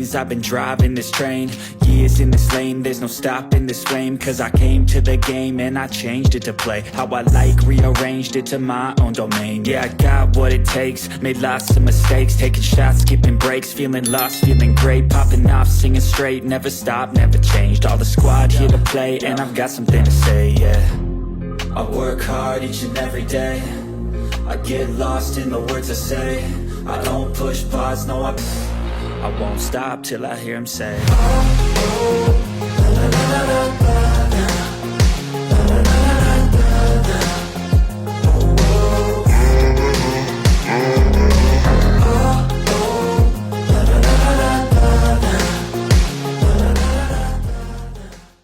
years I've been driving this train, years in this lane, there's no stopping this flame. Cause I came to the game and I changed it to play how I like, rearranged it to my own domain. Yeah, I got what it takes, made lots of mistakes, taking shots, skipping breaks, feeling lost, feeling great, popping off, singing straight, never stopped, never changed. All the squad here to play, and I've got something to say, yeah. I work hard each and every day, I get lost in the words I say. I don't push pause, no I won't stop till I hear him say, oh, oh.